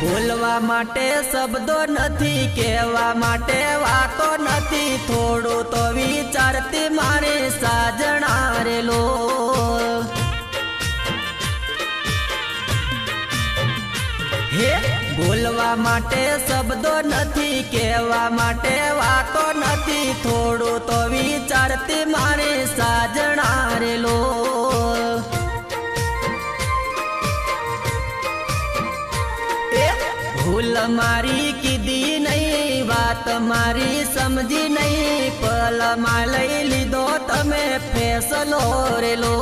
बोलवा माटे शब्दो नथी, कहवा माटे वातो नथी, थोड़ो तो विचारती मारे साजना रे लो। हे बोलवा माटे शब्दो नथी, कहवा माटे वातो नथी, थोड़ो तो विचारती मारे साजना रे लो। भूल मारी कीधी नहीं, बात मारी समझी नहीं, पल में लई लीधो तमे फैसलो रे लो।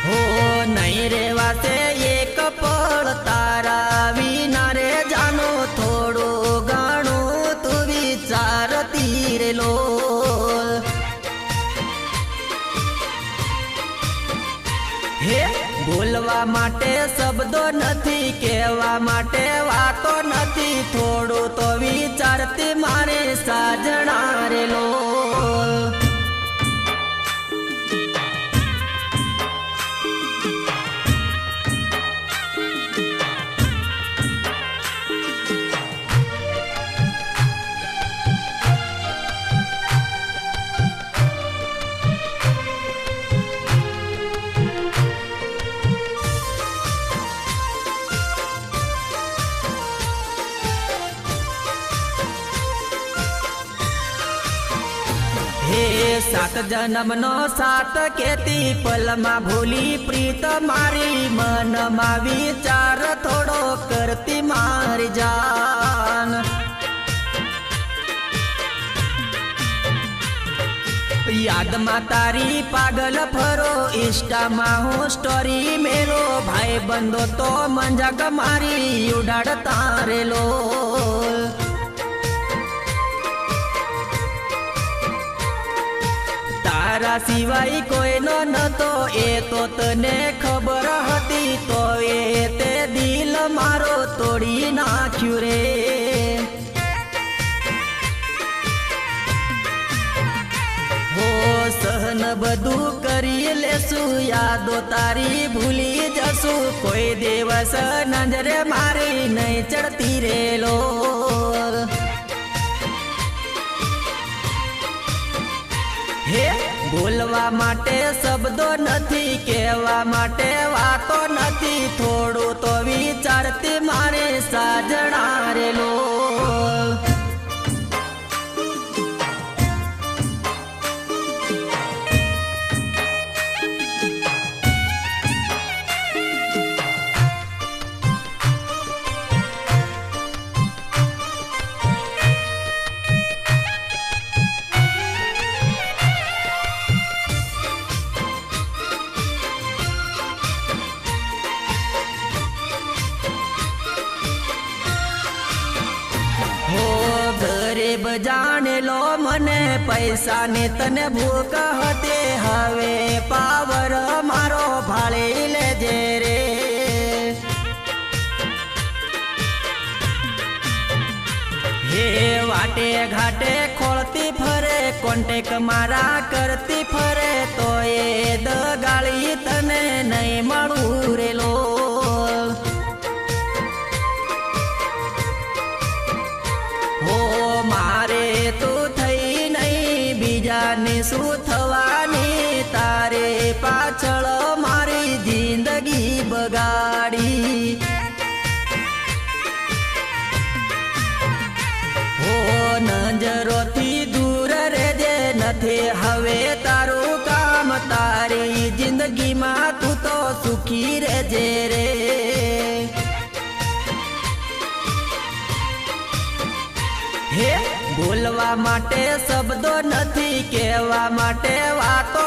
हो नहीं रेवा से एक पल तारा विना रे जानो, थोड़ो घणो तू विचारती रे लो। हे बोलवा माटे शब्दो नथी, कहवा माटे वातो नथी, थोड़ो तो विचारती मारे साजना रे लो। हे सात जन्म नो सात केती, पल मा भूली प्रीत मारी, मन मा विचार थोड़ो करती मारी जान। याद मा तारी पागल फरो, इंस्टा मा हूँ स्टोरी मेरो, भाई बंदो तो मंजाक मारी उड़ाड़ता रे लो। तारा सिवाय कोई नतो, ए तो तने खबर हती, तो ए ते दिल मारो तोड़ी नाख्यु रे। हो सहन बधु करी लेसु, यादो तारी भूली जसु, कोई दिवस नजरे मारी नहीं चढ़ती रे लो। हे बोलवा माटे शब्दो नथी, कहवा माटे वातो नथी, थोड़ो तो विचारती मारे साजना रे लो। गरीब जाने लो मने, पैसा ने तने भूख हते, हवे पावर मारो भाले ले जे रे। हे वाटे घाटे खोलती फरे, कॉन्टेक्ट मारा करती फरे, तो ये दगाली तने नहीं मळू रे लो। मारे तो थई नहीं, बीजा ने शू थवानी, तारे पाछळ मारी जिंदगी बगाड़ी। हो नजरोथी दूर रेजे, नथे हवे तारू काम, तारी जिंदगी मा तू तो सुखी रेजे रे। हे बोलवा माटे शब्दो नथी, कहवा माटे वातो